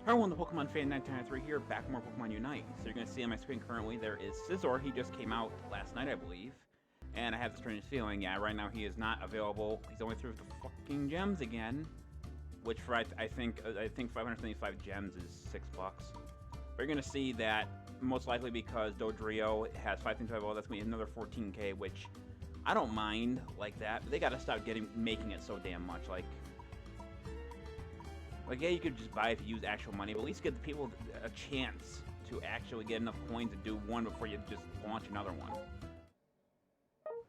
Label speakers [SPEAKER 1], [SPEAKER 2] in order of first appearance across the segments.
[SPEAKER 1] Hello, ThePokemonfan1993 here, back with more Pokemon Unite. So you're going to see on my screen currently, there is Scizor. He just came out last night, I believe. And I have the strange feeling, yeah, right now he is not available. He's only through the fucking gems again. Which for, I think 575 gems is $6. But you're going to see that, most likely because Dodrio has 525, that's going to be another 14k, which I don't mind like that. But they got to stop making it so damn much, like, yeah, you could just buy if you use actual money, but at least give the people a chance to actually get enough coins to do one before you just launch another one. And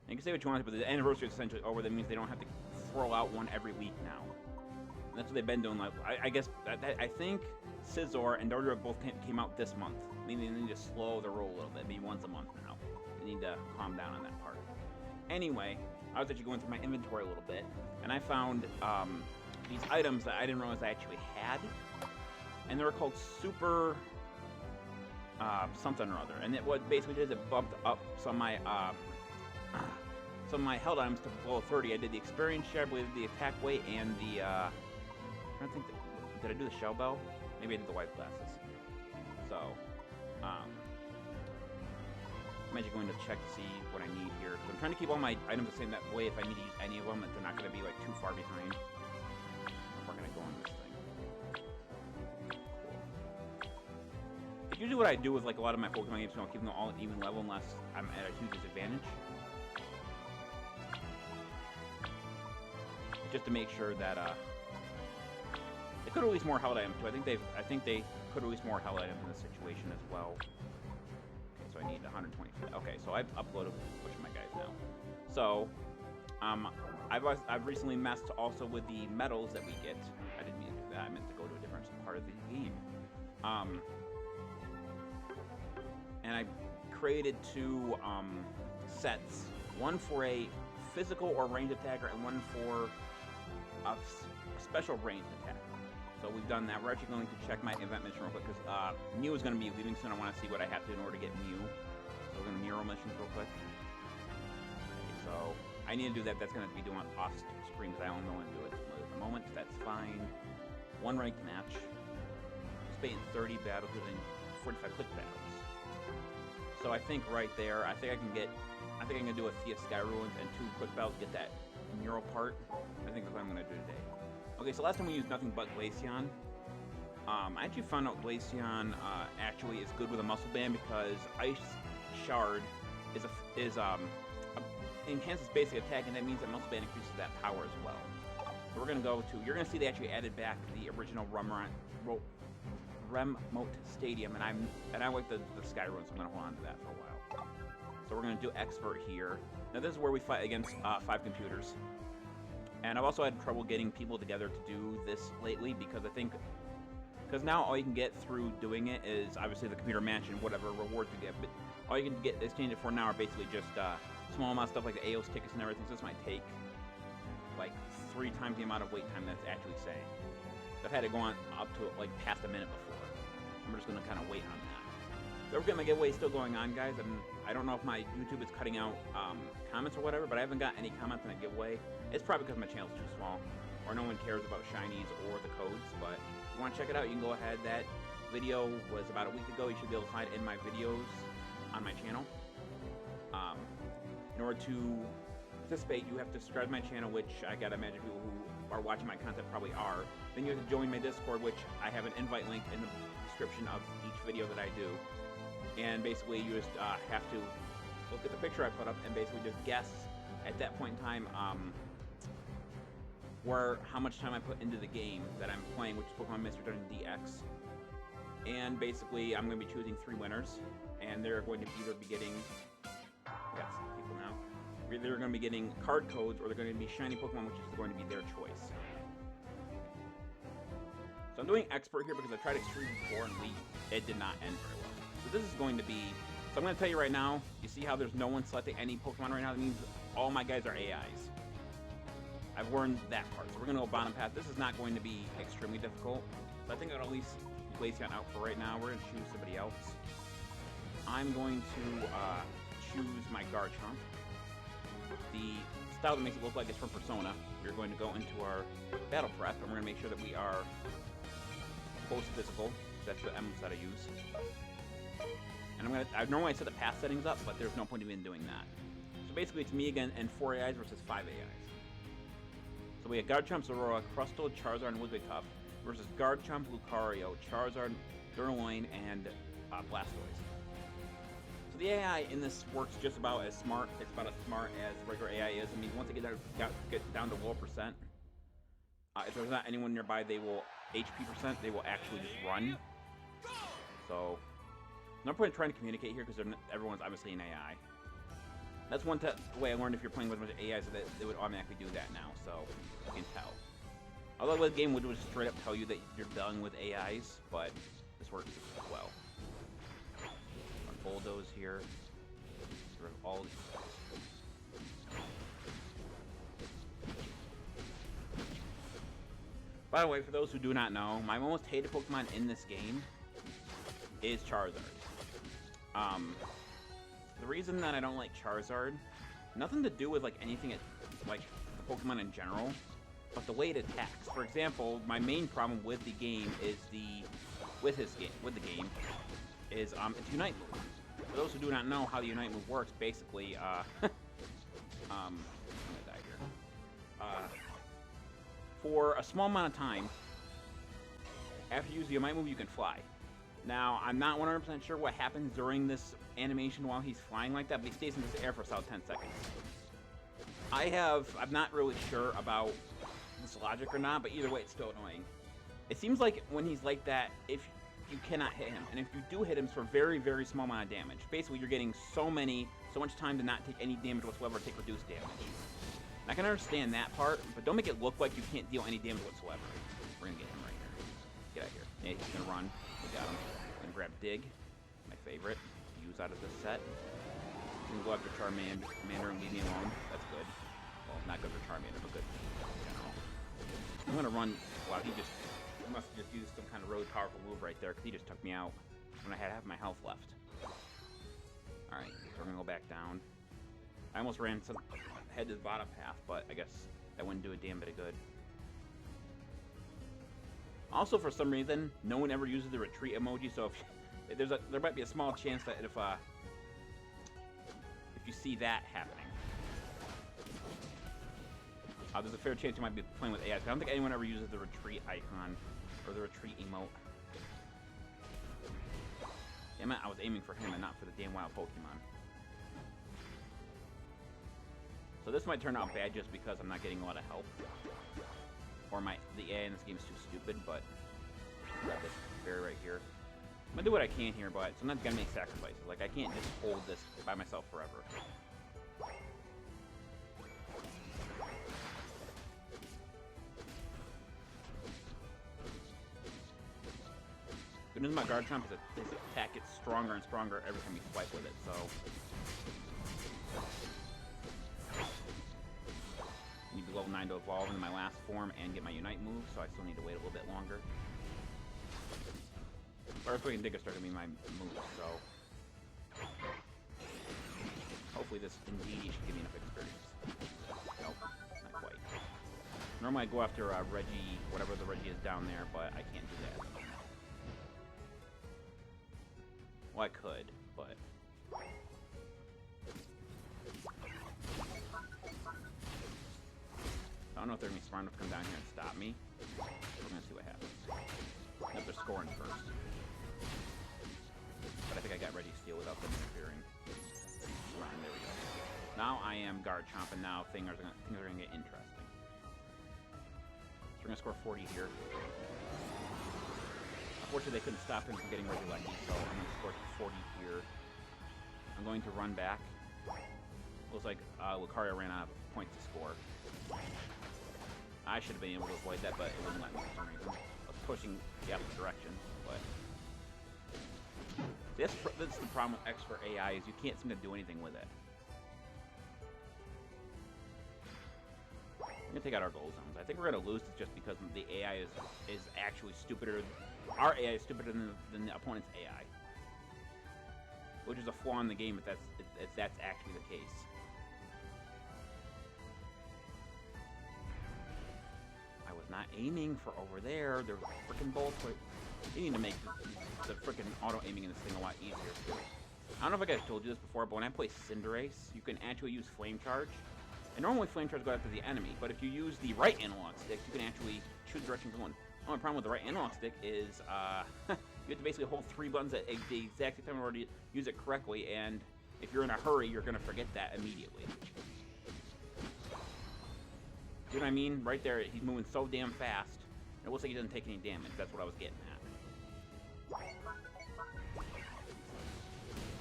[SPEAKER 1] you can say what you want, but the anniversary is essentially over. That means they don't have to throw out one every week now. And that's what they've been doing. Like, I guess, I think Scizor and Dodrio both came out this month. Meaning they need to slow the roll a little bit, maybe once a month now. They need to calm down on that part. Anyway, I was actually going through my inventory a little bit, and I found, these items that I didn't realize I actually had, and they were called Super something or other. And what basically did is it bumped up some of my held items to below 30. I did the experience share, I believe the attack weight, and the I don't think did I do the shell bell? Maybe I did the white glasses. So I'm actually going to check to see what I need here. So I'm trying to keep all my items the same, that way if I need to use any of them, that they're not going to be like too far behind. We're gonna go on this thing. It's usually what I do with like a lot of my Pokemon games, I'll keep them all at even level unless I'm at a huge disadvantage. Just to make sure that they could release more held items too. I think they could release more held items in this situation as well. Okay, so I need 120. Okay, so I've uploaded a bunch of my guys now. So I've recently messed also with the medals that we get. I didn't mean to do that. I meant to go to a different part of the game. And I created two sets. One for a physical or ranged attacker, and one for a special ranged attack. So we've done that. We're actually going to check my event mission real quick, because Mew is going to be leaving soon. I want to see what I have to do in order to get Mew. So we're going to Mural missions real quick. Okay, so I need to do that. That's going to be doing off screen because I don't know when to do it at the moment. That's fine. One ranked match. Participate in 30 battles using 45 quick battles. So I think right there, I think I can do a Thea Sky Ruins and 2 quick battles to get that mural part. I think that's what I'm going to do today. Okay, so last time we used nothing but Glaceon. I actually found out Glaceon actually is good with a muscle band because Ice Shard enhances basic attack, and that means that muscle band increases that power as well. So we're gonna go to, you're gonna see they actually added back the original Remote Stadium, and I like the Sky Run, so I'm gonna hold on to that for a while. So we're gonna do Expert here. Now this is where we fight against 5 computers, and I've also had trouble getting people together to do this lately because because now all you can get through doing it is obviously the computer match and whatever rewards you get, but all you can get exchange it for now are basically just small amount of stuff like the AOS tickets and everything, so this might take like 3 times the amount of wait time that's actually saying. I've had it go on up to like past a minute before. I'm just going to kind of wait on that. So we're getting my giveaway still going on, guys, and I don't know if my YouTube is cutting out comments or whatever, but I haven't got any comments on the giveaway. It's probably because my channel's too small, or no one cares about shinies or the codes, but if you want to check it out, you can go ahead. That video was about a week ago. You should be able to find it in my videos on my channel. In order to participate, you have to subscribe to my channel, which I gotta imagine people who are watching my content probably are. Then you have to join my Discord, which I have an invite link in the description of each video that I do. And basically, you just have to look at the picture I put up and basically just guess at that point in time how much time I put into the game that I'm playing, which is Pokemon Mystery Dungeon DX. And basically, I'm going to be choosing 3 winners, and they're going to either be getting, people now, they're going to be getting card codes, or they're going to be shiny Pokemon, which is going to be their choice. So I'm doing Expert here because I tried Extreme before, and it did not end very well. So this is going to be, so I'm going to tell you right now, you see how there's no one selecting any Pokemon right now? That means all my guys are AIs. I've learned that part. So we're going to go bottom path. This is not going to be extremely difficult, but I think I'll at least Glaceon out for right now. We're going to choose somebody else. I'm going to choose my Garchomp. The style that makes it look like it's from Persona. We're going to go into our battle prep, and we're going to make sure that we are close physical. That's the moveset I use. And I normally set the path settings up, but there's no point in doing that. So basically, it's me again and 4 AIs versus 5 AIs. So we have Garchomp, Zorora, Crustle, Charizard, and Wigglytuff versus Garchomp, Lucario, Charizard, Durloin, and Blastoise. So the AI in this works just about as smart. It's about as smart as regular AI is. I mean, once they get down to low percent, if there's not anyone nearby, they will HP percent. They will actually just run. So no point in trying to communicate here because everyone's obviously an AI. That's one way I learned if you're playing with a bunch of AIs, so that they would automatically do that now. So you can tell. Although the game would just straight up tell you that you're done with AIs, but this works well. Bulldoze here. Get rid of all these. By the way, for those who do not know, my most hated Pokemon in this game is Charizard. The reason that I don't like Charizard, nothing to do with like anything like the Pokemon in general, but the way it attacks. For example, my main problem with the game is with the game is its Unite move. For those who do not know how the Unite move works, basically, I'm gonna die here. For a small amount of time, after you use the Unite move, you can fly. Now, I'm not 100% sure what happens during this animation while he's flying like that, but he stays in this air for about 10 seconds. I'm not really sure about this logic or not, but either way, it's still annoying. It seems like when he's like that, if you cannot hit him, and if you do hit him, it's for very, very small amount of damage. Basically, you're getting so much time to not take any damage whatsoever, take reduced damage. And I can understand that part, but don't make it look like you can't deal any damage whatsoever. We're gonna get him right here. Get out of here. Yeah, he's gonna run. We got him. I'm gonna grab Dig, my favorite, to use out of this set. I'm gonna go after Charmander and leave me alone. That's good. Well, not good for Charmander, but good in general. I'm gonna run. Wow, he must have just used some kind of really powerful move right there, because he just took me out when I had half my health left. Alright, so we're gonna go back down. I almost head to the bottom half, but I guess that wouldn't do a damn bit of good. Also, for some reason, no one ever uses the retreat emoji, so if there might be a small chance that if you see that happening, there's a fair chance you might be playing with AIs. I don't think anyone ever uses the retreat icon or the retreat emote. Damn it, I was aiming for him and not for the damn wild Pokemon. So this might turn out bad just because I'm not getting a lot of help. Or the AI in this game is too stupid, but grab this berry right here. I'm gonna do what I can here, but sometimes you gotta make sacrifices. Like, I can't just hold this by myself forever. Good news about Garchomp is that his attack gets stronger and stronger every time you swipe with it, so... I need to level 9 to evolve into my last form and get my Unite move, so I still need to wait a little bit longer. Earthquake and Digger are going to be my moves, so... Hopefully this indeed should give me enough experience. Nope, not quite. Normally I go after Reggie, whatever the Reggie is down there, but I can't do that at the moment. Well, I could, but... I don't know if they're going to be smart enough to come down here and stop me. We're going to see what happens. Nope, they're scoring first. But I think I got Reggie Steel without them interfering. Run, there we go. Now I am Garchomp, and now things are going to get interesting. So we're going to score 40 here. Unfortunately, they couldn't stop him from getting Reggie lucky, so I'm going to score 40 here. I'm going to run back. Looks like Lucario ran out of points to score. I should have been able to avoid that, but it wouldn't let me for some reason. I was pushing the opposite direction, but... That's the problem with expert AI, is you can't seem to do anything with it. I'm gonna take out our goal zones. I think we're gonna lose this just because the AI is actually stupider. Our AI is stupider than the opponent's AI, which is a flaw in the game if that's actually the case. I was not aiming for over there. There's freaking bolts. They need to make the freaking auto-aiming in this thing a lot easier, too. I don't know if I guys told you this before, but when I play Cinderace, you can actually use Flame Charge. And normally Flame Charge go after the enemy, but if you use the right analog stick, you can actually choose the direction you're going. The only problem with the right analog stick is, you have to basically hold 3 buttons at the exact time in order to use it correctly, and if you're in a hurry, you're going to forget that immediately. You know what I mean? Right there, he's moving so damn fast. It looks like he doesn't take any damage. That's what I was getting at.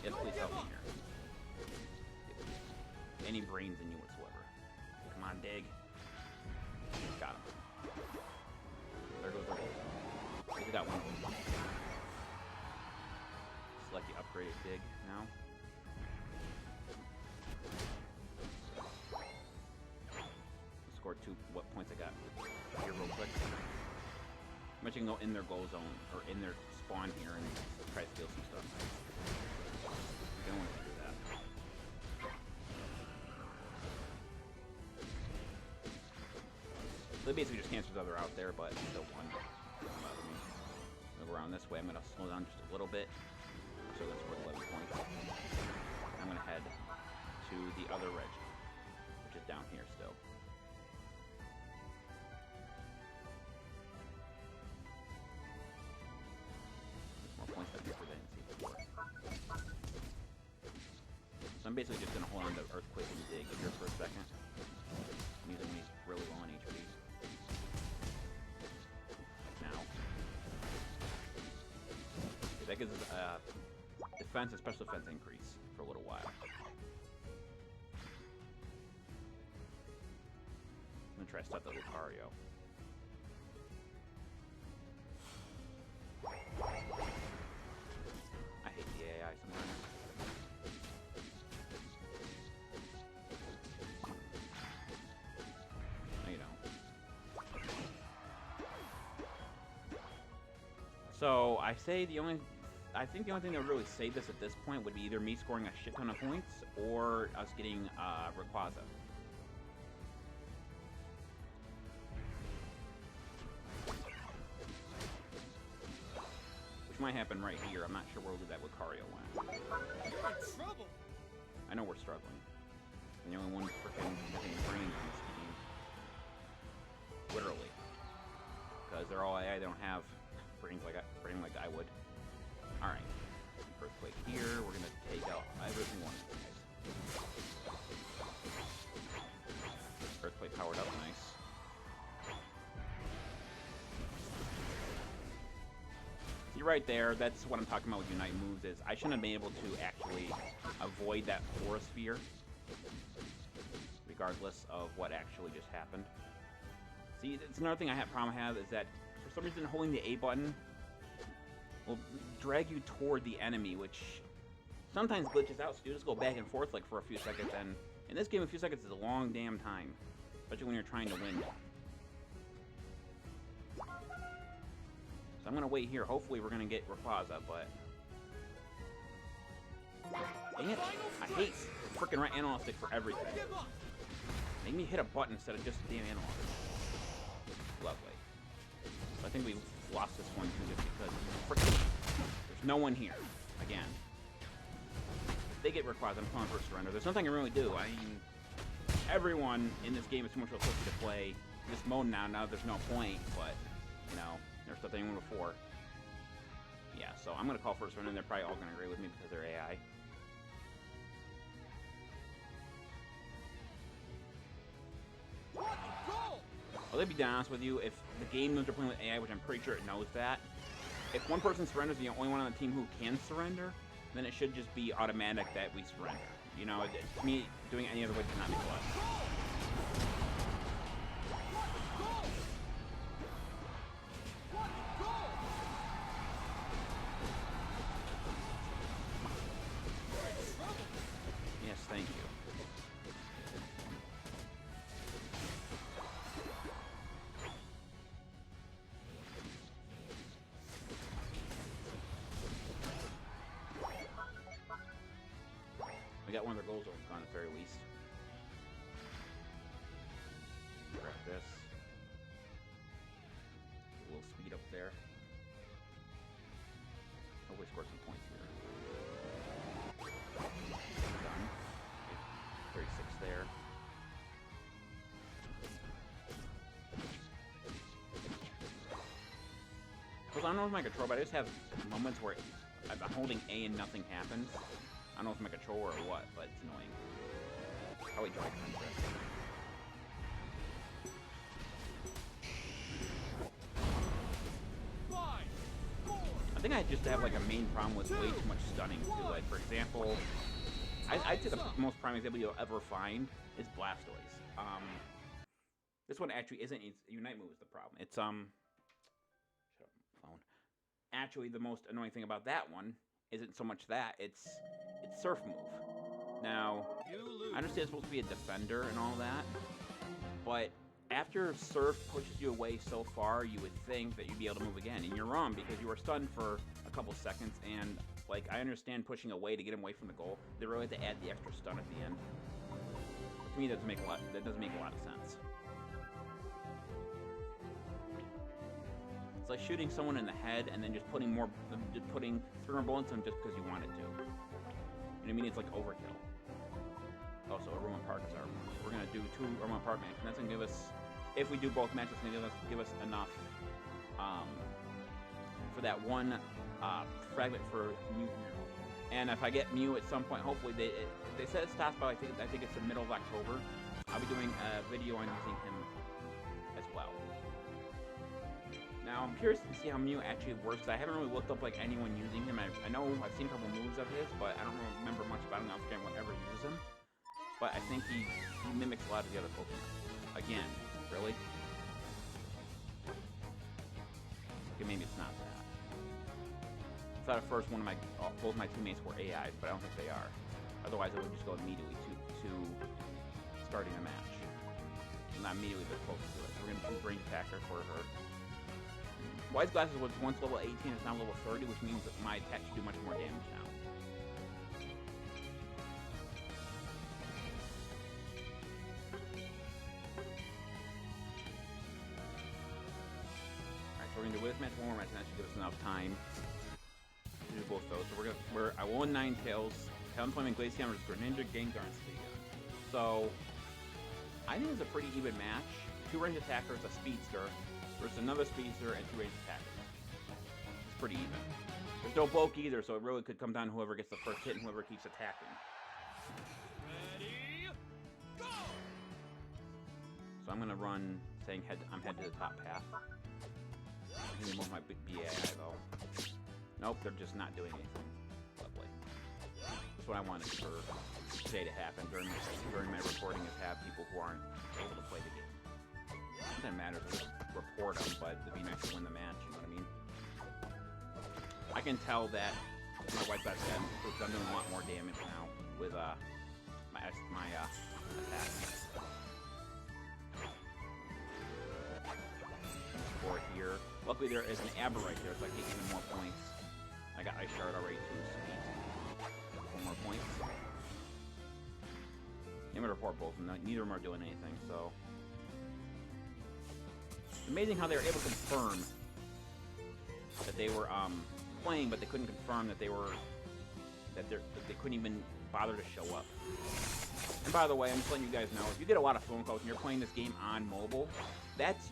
[SPEAKER 1] Yes, please help me here. Any brains in you whatsoever. Come on, dig. Got him. There goes the goal. We got one. Select the upgraded dig now. Scored 2 what points I got here real quick. I'm actually gonna go in their goal zone or in their spawn here and try to steal some stuff. I don't want to do that. They basically just cancels other out there, but still one. Move around this way. I'm gonna slow down just a little bit. So that's worth 11 points. I'm gonna head to the other reg, which is down here still. Points up here for that and see before. So I'm basically just gonna hold on to Earthquake and Dig here for a second. I'm using these really low on HP. Like now. Okay, that gives us a defense and special defense increase for a little while. I'm gonna try to stop the Lucario. I hate the AI sometimes. No, you don't. So, I think the only thing that would really save this at this point would be either me scoring a shit ton of points, or us getting, Rayquaza. Might happen right here. I'm not sure where that Lucario went.
[SPEAKER 2] You're in trouble.
[SPEAKER 1] I know we're struggling. And the only one freaking having brains in this game. Literally. Because they're all AI, they don't have brains like I would. Alright. Earthquake here. We're gonna take out every single one of these guys. Earthquake powered up, nice. You're right there. That's what I'm talking about with Unite moves, is I shouldn't have been able to actually avoid that Forest Sphere, regardless of what actually just happened. See, it's another thing I have is that for some reason holding the A button will drag you toward the enemy, which sometimes glitches out, so you just go back and forth like for a few seconds, and in this game a few seconds is a long damn time, especially when you're trying to win. I'm gonna wait here. Hopefully we're gonna get Rayquaza, but dang it! I hate the freaking right analog stick for everything. Make me hit a button instead of just a damn analog. Lovely. So I think we lost this one too, just because there's no one here. Again, if they get Rayquaza, I'm calling for a surrender. There's nothing I can really do. I mean, everyone in this game is too much of a pussy to play this mode now. Now there's no point, but you know. Never stopped anyone before. Yeah, so I'm gonna call for a surrender, and they're probably all gonna agree with me because they're AI. Well, to be honest with you, if the game knows they're playing with AI, which I'm pretty sure it knows that, if one person surrenders, the only one on the team who can surrender, then it should just be automatic that we surrender. You know, to me, doing it any other way does not make a lot. Thank you. We got one of their goals gone at the very least. Grab this. A little speed up there. score some points here. Done. 36 there. Because I don't know with my controller, but I just have moments where I'm holding A and nothing happens. I don't know if it's my controller or what, but it's annoying. Probably dry contrast. I think I just have like a main problem with way too much stunning too. Like for example, I'd say the most prime example you'll ever find is Blastoise. This one actually isn't. It's Unite move is the problem. It's shut up, phone. Actually, the most annoying thing about that one isn't so much that it's Surf move. Now, I understand it's supposed to be a defender and all that, but after Surf pushes you away so far, you would think that you'd be able to move again, and you're wrong because you were stunned for a couple seconds. And like I understand pushing away to get him away from the goal, they really had to add the extra stun at the end. But to me, that doesn't make a lot of sense. It's like shooting someone in the head and then just putting 3 more bullets in just because you wanted to. You know what I mean? It's like overkill. Also, a Roman Park is our one. We're gonna do 2 Roman Park matches, and that's gonna give us, if we do both matches, it's gonna give us enough for that one fragment for Mew. And if I get Mew at some point, hopefully they said it stops by I think it's the middle of October. I'll be doing a video on using him as well. Now, I'm curious to see how Mew actually works. I haven't really looked up like anyone using him. I know I've seen a couple moves of his, but I don't remember much about him. I don't forget whatever uses him. But I think he mimics a lot of the other Pokemon. Again, really? Okay, maybe it's not that. I thought at first both my teammates were AIs, but I don't think they are. Otherwise, I would just go immediately to starting the match. Not immediately, but close to it. So we're going to choose Range Attacker for her. Wise Glasses was once level 18, it's now level 30, which means that my attack should do much more damage now. Alright, so we're gonna do this match, one more match, and that should give us enough time to do both those. So I won 9 tails, Talonflame and Glaceon versus Greninja, Gengar, and Sliga. So I think it's a pretty even match. 2 range attackers, a speedster, versus another speedster and 2 range attackers. It's pretty even. There's no bulk either, so it really could come down to whoever gets the first hit and whoever keeps attacking.
[SPEAKER 2] Ready, go!
[SPEAKER 1] So I'm gonna run saying I'm head to the top path. I'm gonna move my big BAI though. Nope, they're just not doing anything. Lovely. That's what I wanted for today to happen during my recording, is have people who aren't able to play the game. It doesn't matter if we report them, but it'd be nice to win the match, you know what I mean? I can tell that my white side I'm doing a lot more damage now with my attack. Score here. Luckily there is an Aber right there, so I get even more points. I got Ice Shard already too, sweet. 4 more points. I'm gonna report both of them. Neither of them are doing anything, so. It's amazing how they were able to confirm that they were playing, but they couldn't confirm that they couldn't even bother to show up. And by the way, I'm just letting you guys know, if you get a lot of phone calls and you're playing this game on mobile, that's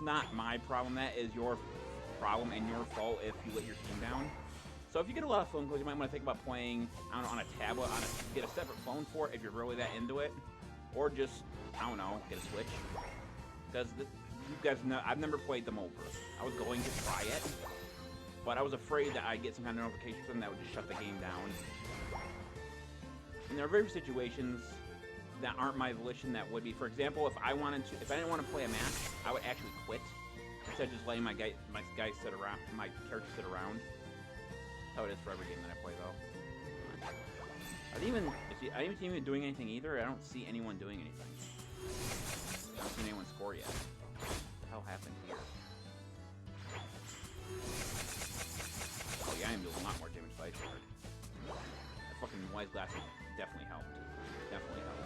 [SPEAKER 1] not my problem. That is your problem and your fault if you let your team down. So if you get a lot of phone calls, you might want to think about playing, I don't know, on a tablet, get a separate phone for it if you're really that into it, or just, I don't know, get a Switch. Because you guys know, I've never played them over. I was going to try it, but I was afraid that I'd get some kind of notification from them that would just shut the game down. And there are very few situations that aren't my volition that would be. For example, if I didn't want to play a match, I would actually quit instead of just letting my character sit around. That's how it is for every game that I play, though. I didn't even see anyone doing anything either. I don't see anyone doing anything. I don't see anyone score yet. What the hell happened here? Oh yeah, I am doing a lot more damage by Ice Shard. That fucking Wise Glasses definitely helped. Definitely helped.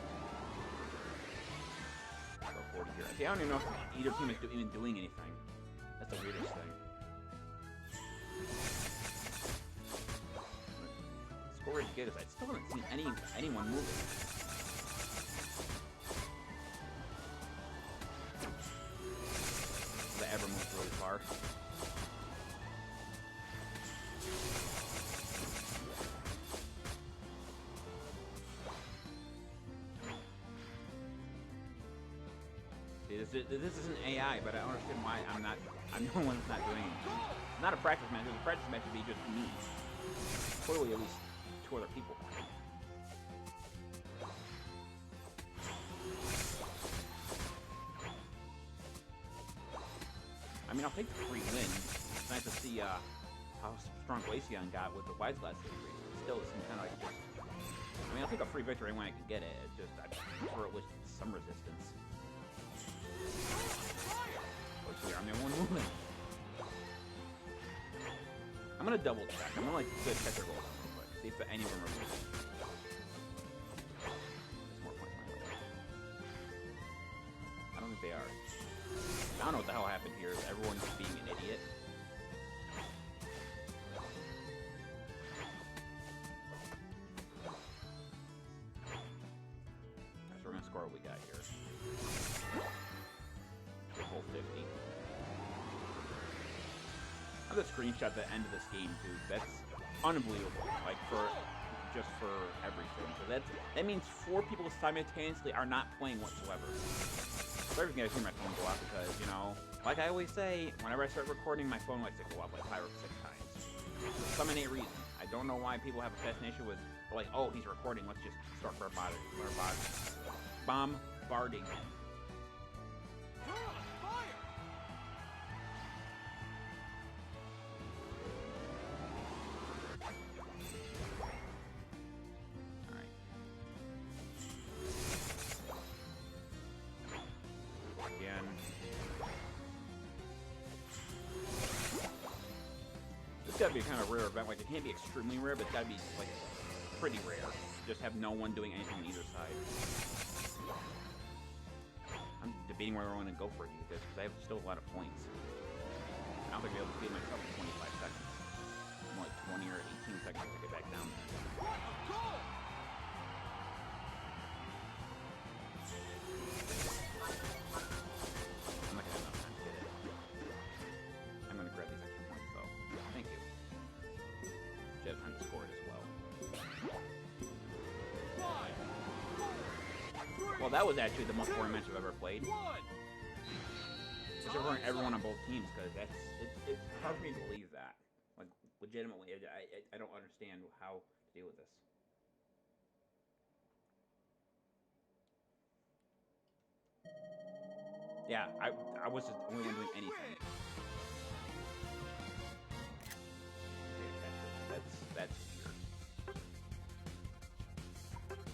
[SPEAKER 1] Go 40 here. See, I don't even know if either team is even doing anything. That's the weirdest thing. get is I still haven't seen anyone moving. That ever moved really far. See, this isn't AI, but I don't understand why I'm the only one that's not doing it. It's not a practice match. The practice match would be just me. Totally, at least 2 other people. I mean, I'll take the free win. It's nice to see how strong Glaceon got with the Wise Glass series. Still, it seems kind of like just... I mean, I'll take a free victory when I can get it. It's just, I prefer it with some resistance. Looks like I'm the only one moving. I'm gonna double check. I'm gonna like check their goals real quick. See if any of them are moving. There's more points my way. I don't think they are. I don't know what the hell happened here. Everyone's being an idiot. So we're gonna score what we got here. Full 50. I have the screenshot at the end of this game, dude. That's unbelievable. Like just for everything. So that means 4 people simultaneously are not playing whatsoever. Sorry if you guys hear my phone go off because, you know, like I always say, whenever I start recording, my phone likes to go off like 5 or 6 times. For some innate reason. I don't know why people have a fascination with, like, oh, he's recording, let's just start bombarding him. Gotta be a kind of rare event. Like, it can't be extremely rare, but it's gotta be like pretty rare. Just have no one doing anything on either side. I'm debating whether I want to go for it because I have still a lot of points. I don't think I'll be able to beat myself in 25 seconds. I'm like 20 or 18 seconds to get back down there. I'm not gonna have enough time to get it. I'm gonna grab these extra points though. Thank you. Should have time to score it as well. Well, that was actually the most boring match I've ever played. Just everyone on both teams, because it's hard for me to believe that. Like, legitimately, I don't understand how to deal with this. Yeah, I was just the only one doing anything. That's weird.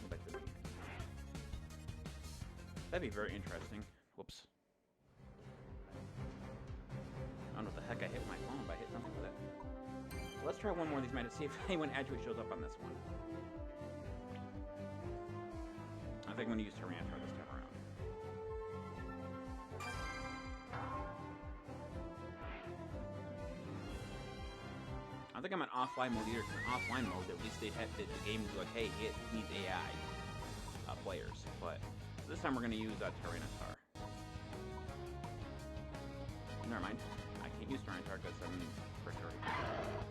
[SPEAKER 1] Go back to the beginning. That'd be very interesting. Whoops. I don't know what the heck I hit with my phone, but I hit something with it. So let's try one more of these matches, see if anyone actually shows up on this one. I think I'm going to use Tyranitar this time around. I think I'm in offline mode either. In offline mode, at least they'd have the game be like, hey, he needs AI players. But this time we're going to use Tyranitar. Never mind. I can't use Tyranitar because I'm Prickly.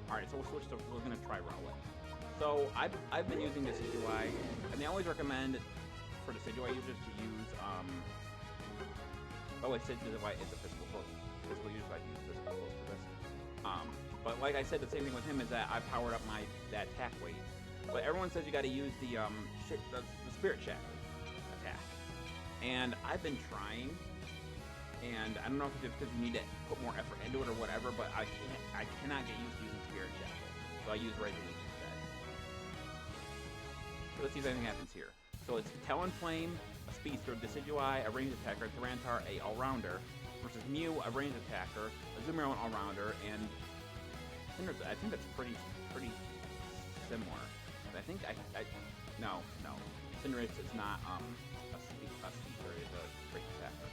[SPEAKER 1] Alright, so we'll switch to, we're going to try Rowlet. So I've been using Decidueye, and they always recommend for Decidueye users to use, oh, I said Decidueye is a physical user, so I use physical close for this. But like I said, the same thing with him is that I powered up that attack weight. But everyone says you got to use the Spirit Shatter attack, and I've been trying, and I don't know if it's because you need to put more effort into it or whatever, but I cannot get used to using Spirit Shatter, so I use Razor Leaf instead. So let's see if anything happens here. So it's Talonflame, a speedster, Decidueye, a ranged attacker, Tyranitar, a all-rounder, versus Mew, a ranged attacker, a Azumarill, an all-rounder, and I think that's pretty similar. But I think no. Cinderace is not a speedster, it's a ranged attacker.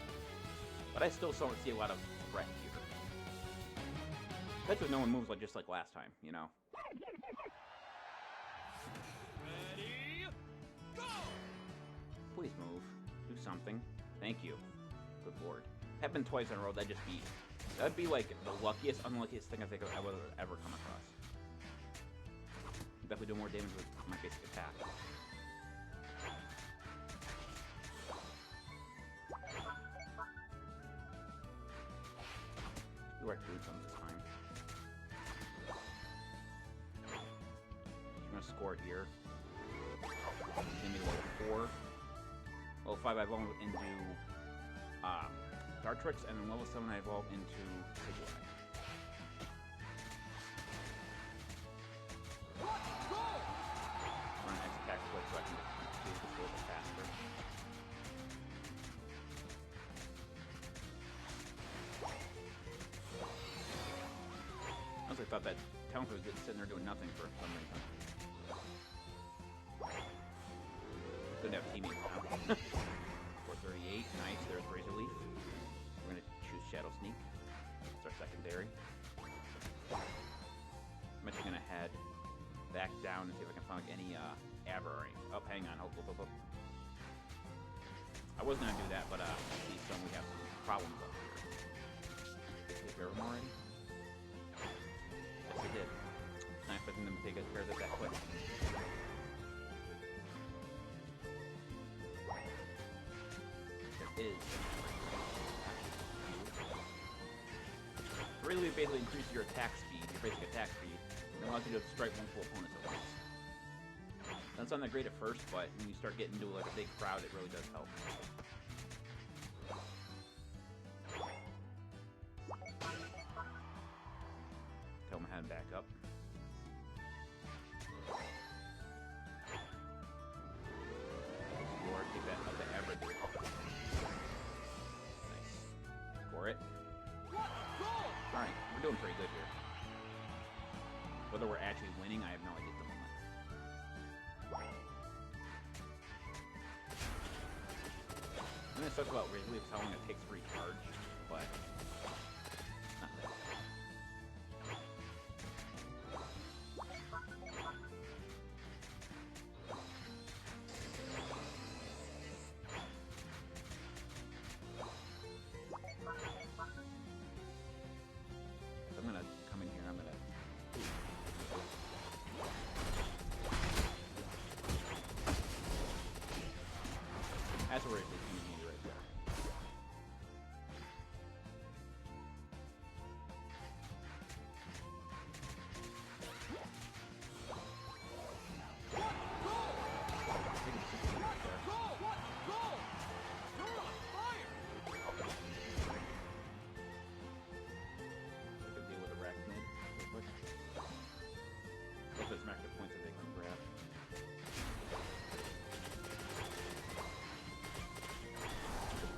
[SPEAKER 1] But I still don't see a lot of threat here. Especially if no one moves just like last time, you know.
[SPEAKER 2] Ready, go!
[SPEAKER 1] Please move. Do something. Thank you. Good lord. Happened twice in a row. That'd be like the luckiest, unluckiest thing I think I would have ever come across. Definitely do more damage with my basic attack. Do I do something this time? I'm gonna score here. Give me level 4. Level 5 I evolve into Dartrix, and then level 7 I evolve into Decidueye. Run an X-Attack quick so I can do this a little bit faster. I honestly thought that Talonflame was just sitting there doing nothing for some reason. Couldn't have teammates now. 438, nice, there's Razor Leaf. We're gonna choose Shadow Sneak. It's our secondary. I'm actually gonna head back down and see if I can find like, any Aberry. Oh, hang on, hold. I was gonna do that, but see some we have some problems up here. Did we repair them already? Yes, we did. Not expecting them to take care of it that quick. Is really basically increases your attack speed, your basic attack speed, and allows you to strike multiple opponents at once. That's not that great at first, but when you start getting into like a big crowd, it really does help. Tell him head back up. Or take that up the average. It. Alright, we're doing pretty good here. Whether we're actually winning, I have no idea at the moment. And it sucks about Razor Leaf how long it takes for each charge, but not that bad. I'm gonna come in here and I'm gonna... That's where it is coming right there.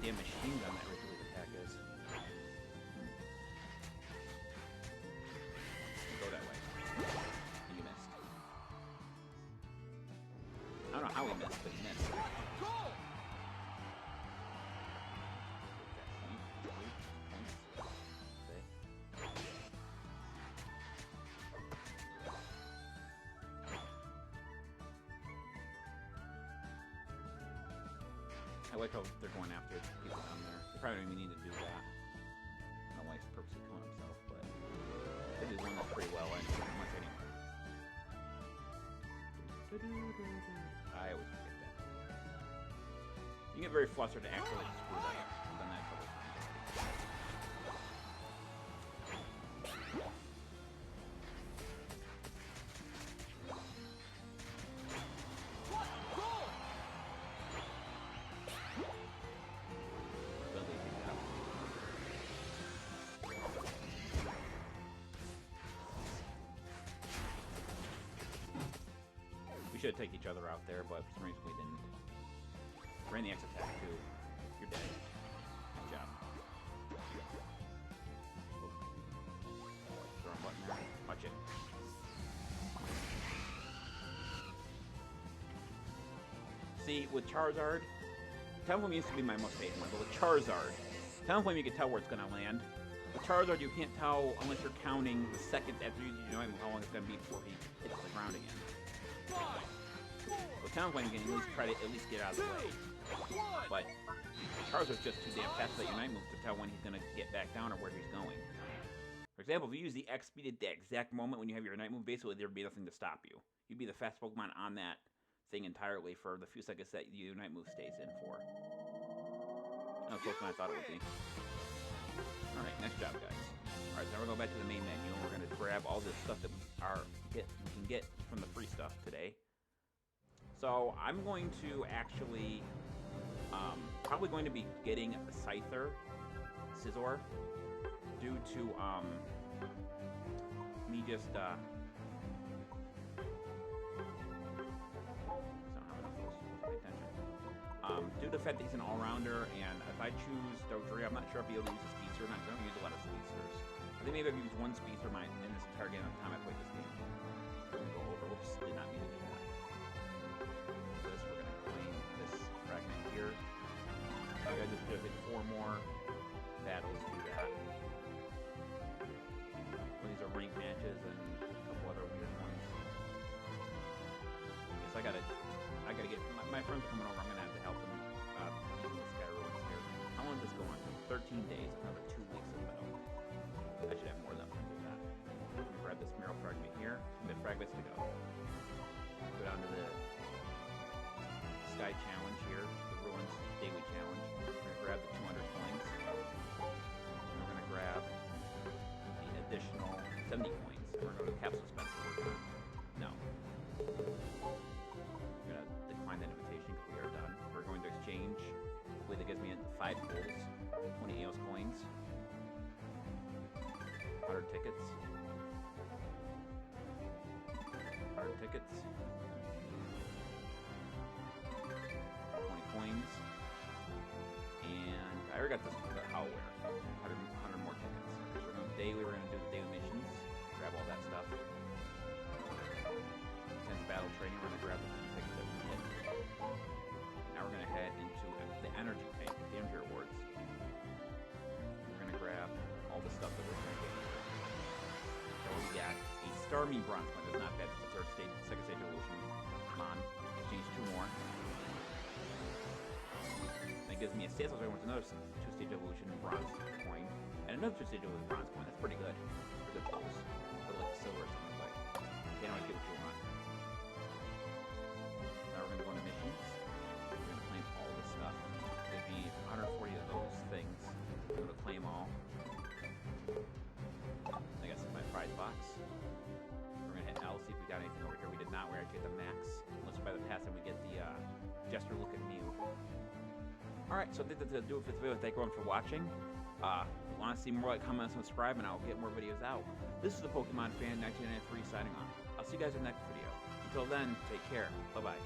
[SPEAKER 1] Damn machine gun that Razor Leaf attack is. Go that way. And you missed. I don't know how he missed, but he missed. I like how they're going after people down there. They probably don't even need to do that. I don't know why he's purposely killing himself, but they do one that's pretty well and much anyway. I always forget that. You get very flustered to actually screw that up. I've done that a couple times already. Should take each other out there, but for some reason we didn't. Ran the X attack too. You're dead. Good job. Throw a button there. Watch it. See, with Charizard, Talonflame used to be my most hated one, but with Charizard, Talonflame you can tell where it's gonna land. With Charizard you can't tell unless you're counting the seconds after you know how long it's gonna be before he hits the ground again. So Talonflame can try to at least get out of the way. But Charizard's just too damn fast with that Unite move to tell when he's going to get back down or where he's going. For example, if you use the X speed at the exact moment when you have your Unite move, basically there'd be nothing to stop you. You'd be the fast Pokemon on that thing entirely for the few seconds that the Unite move stays in for. That was closer than I thought it would be. Alright, nice job, guys. Alright, so now we're going back to the main menu, and we're going to grab all this stuff that we can get from the free stuff today. So, I'm going to actually, probably going to be getting a Scizor, due to, me just, due to the fact that he's an all-rounder, and if I choose Dodrio, I'm not sure if I'll be able to use a Speedster or not, because I don't use a lot of Speedsters. I think maybe I've used one Speedster in this entire game at the time I played this game. We're going to go over. Whoops, did not mean to do that. This, we're going to claim this fragment here. I gotta just do 4 more battles to do that. Well, these are ranked matches and a couple other weird ones. Yes, I gotta get my friends are coming over. I'm gonna have to help them using the Sky Ruins here. How long does this go on? 13 days. Another 2 weeks of battle. I should have more than enough to do that. I'm gonna grab this Meryl fragment here. 2 bit fragments to go. Go down to the Sky Challenge here, the Ruins Daily Challenge. We're gonna grab the 200 coins. And we're gonna grab the additional 70 coins. And we're gonna go to Capsule Spencer. No. That invitation because we are done. We're going to exchange with it gives me 5 pulls, 20 Eos coins, 100 tickets, 100 tickets, 20 coins, and I already got this with the Howlware, 100 more tickets. So we're going daily. We're going to do the daily missions, grab all that stuff. Intense battle training. We're going to grab the tickets that we get. Now we're going to head into the energy tank, the energy rewards. We're going to grab all the stuff that we're going to get here. So we got a Starmie Bronze Coin. That's not bad. That's the second stage evolution. Come on. Exchange 2 more. That gives me a Sales Coin, which is another 2-stage evolution Bronze Coin. And another 2-stage evolution Bronze Coin. That's pretty good. For good pulls. For like silver or something like that. Can't always get what you want. Now we're going to go into missions. We're going to claim all this stuff. There'd be 140 of those things. I'm going to claim all. I guess it's my prize box. We're going to hit L, see if we got anything over here. We did not. We actually get the max. Unless we buy the pass and we get the Jester Look at Mew. Alright, so that's going to do it for this video. Thank everyone for watching. If you want to see more, like, comment, and subscribe, and I'll get more videos out. This is the Pokemon Fan 1993 signing off. I'll see you guys in the next video. Until then, take care. Bye-bye.